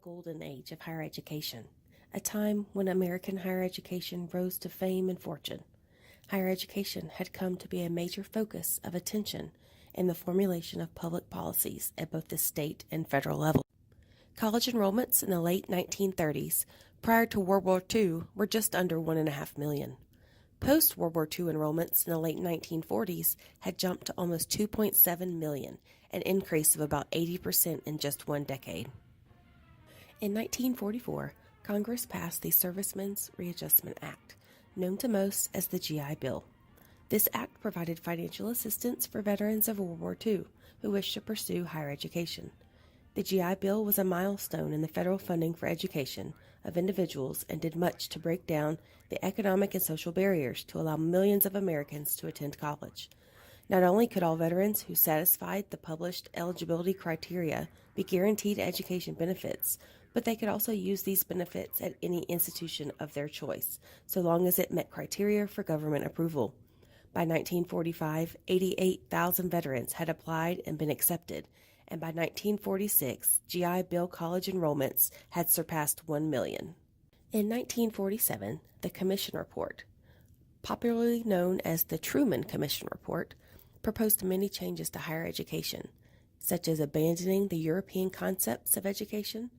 golden age of higher education, a time when American higher education rose to fame and fortune. Higher education had come to be a major focus of attention in the formulation of public policies at both the state and federal level. College enrollments in the late 1930s, prior to World War II, were just under 1.5 million. Post-World War II enrollments in the late 1940s had jumped to almost 2.7 million, an increase of about 80% in just one decade. In 1944, Congress passed the Servicemen's Readjustment Act, known to most as the GI Bill. This act provided financial assistance for veterans of World War II who wished to pursue higher education. The GI Bill was a milestone in the federal funding for education of individuals and did much to break down the economic and social barriers to allow millions of Americans to attend college. Not only could all veterans who satisfied the published eligibility criteria be guaranteed education benefits, but they could also use these benefits at any institution of their choice, so long as it met criteria for government approval. By 1945, 88,000 veterans had applied and been accepted, and by 1946, GI Bill college enrollments had surpassed 1 million. In 1947, the Commission Report, popularly known as the Truman Commission Report, proposed many changes to higher education, such as abandoning the European concepts of education,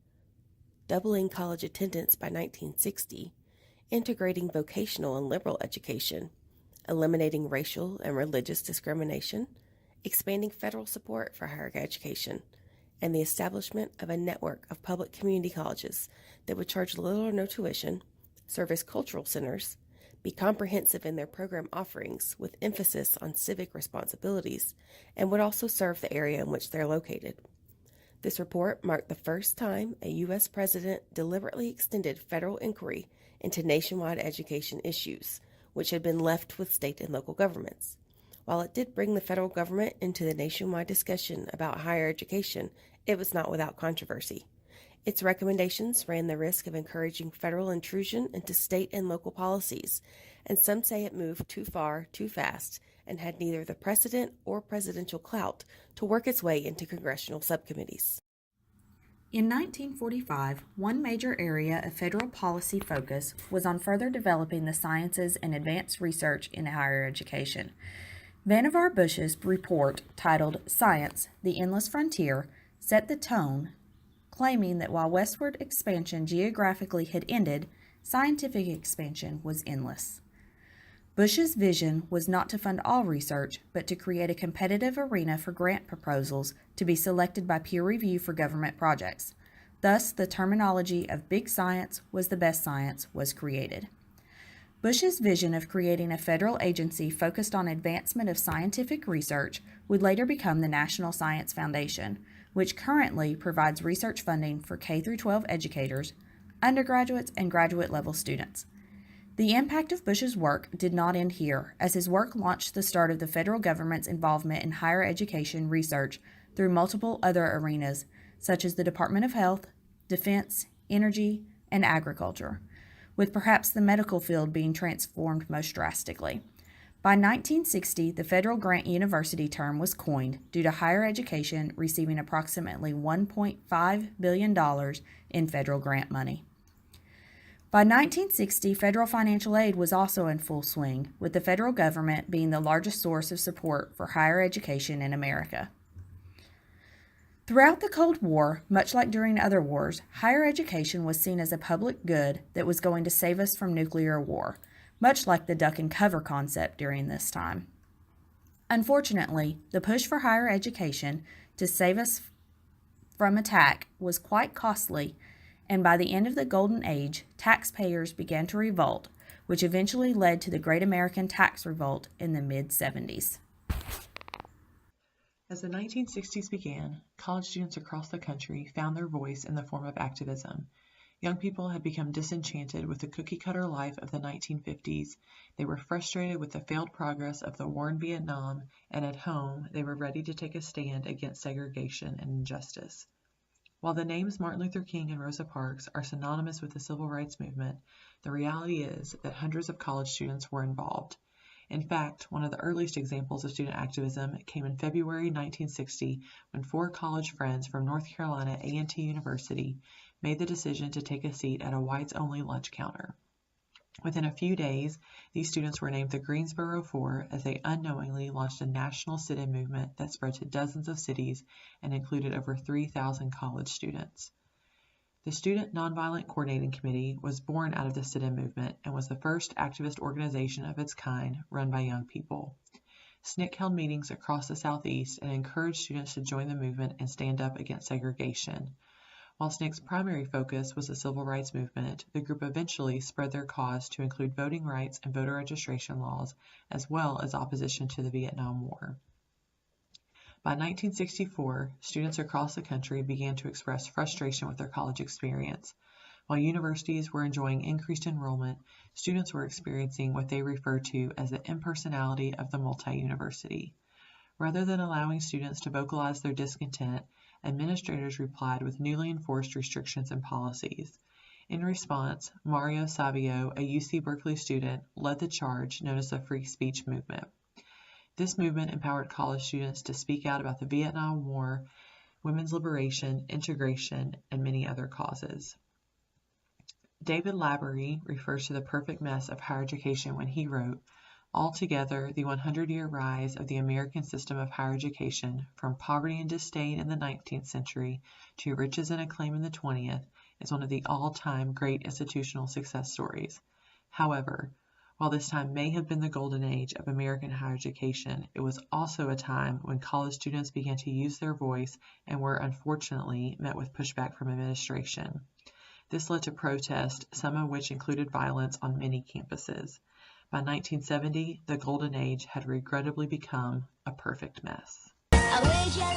doubling college attendance by 1960, integrating vocational and liberal education, eliminating racial and religious discrimination, expanding federal support for higher education, and the establishment of a network of public community colleges that would charge little or no tuition, serve as cultural centers, be comprehensive in their program offerings with emphasis on civic responsibilities, and would also serve the area in which they're located. This report marked the first time a U.S. president deliberately extended federal inquiry into nationwide education issues, which had been left with state and local governments. While it did bring the federal government into the nationwide discussion about higher education, it was not without controversy. Its recommendations ran the risk of encouraging federal intrusion into state and local policies, and some say it moved too far, too fast, and had neither the precedent or presidential clout to work its way into congressional subcommittees. In 1945, one major area of federal policy focus was on further developing the sciences and advanced research in higher education. Vannevar Bush's report, titled Science, the Endless Frontier, set the tone, claiming that while westward expansion geographically had ended, scientific expansion was endless. Bush's vision was not to fund all research, but to create a competitive arena for grant proposals to be selected by peer review for government projects. Thus, the terminology of big science was the best science was created. Bush's vision of creating a federal agency focused on advancement of scientific research would later become the National Science Foundation, which currently provides research funding for K-12 educators, undergraduates, and graduate-level students. The impact of Bush's work did not end here, as his work launched the start of the federal government's involvement in higher education research through multiple other arenas, such as the Department of Health, Defense, Energy, and Agriculture, with perhaps the medical field being transformed most drastically. By 1960, the federal grant university term was coined due to higher education receiving approximately $1.5 billion in federal grant money. By 1960, federal financial aid was also in full swing, with the federal government being the largest source of support for higher education in America. Throughout the Cold War, much like during other wars, higher education was seen as a public good that was going to save us from nuclear war, much like the duck and cover concept during this time. Unfortunately, the push for higher education to save us from attack was quite costly, and by the end of the Golden Age, taxpayers began to revolt, which eventually led to the Great American Tax Revolt in the mid-70s. As the 1960s began, college students across the country found their voice in the form of activism. Young people had become disenchanted with the cookie-cutter life of the 1950s. They were frustrated with the failed progress of the war in Vietnam, and at home, they were ready to take a stand against segregation and injustice. While the names Martin Luther King and Rosa Parks are synonymous with the civil rights movement, the reality is that hundreds of college students were involved. In fact, one of the earliest examples of student activism came in February 1960 when 4 college friends from North Carolina A&T University made the decision to take a seat at a whites-only lunch counter. Within a few days, these students were named the Greensboro Four as they unknowingly launched a national sit-in movement that spread to dozens of cities and included over 3,000 college students. The Student Nonviolent Coordinating Committee was born out of the sit-in movement and was the first activist organization of its kind run by young people. SNCC held meetings across the Southeast and encouraged students to join the movement and stand up against segregation. While SNCC's primary focus was the civil rights movement, the group eventually spread their cause to include voting rights and voter registration laws, as well as opposition to the Vietnam War. By 1964, students across the country began to express frustration with their college experience. While universities were enjoying increased enrollment, students were experiencing what they refer to as the impersonality of the multi-university. Rather than allowing students to vocalize their discontent, administrators replied with newly enforced restrictions and policies. In response, Mario Savio, a UC Berkeley student, led the charge known as the Free Speech Movement. This movement empowered college students to speak out about the Vietnam War, women's liberation, integration, and many other causes. David Labaree refers to the perfect mess of higher education when he wrote, "Altogether, the 100-year rise of the American system of higher education, from poverty and disdain in the 19th century to riches and acclaim in the 20th, is one of the all-time great institutional success stories. However, while this time may have been the golden age of American higher education, it was also a time when college students began to use their voice and were unfortunately met with pushback from administration. This led to protests, some of which included violence on many campuses. By 1970, the golden age had regrettably become a perfect mess." I wish I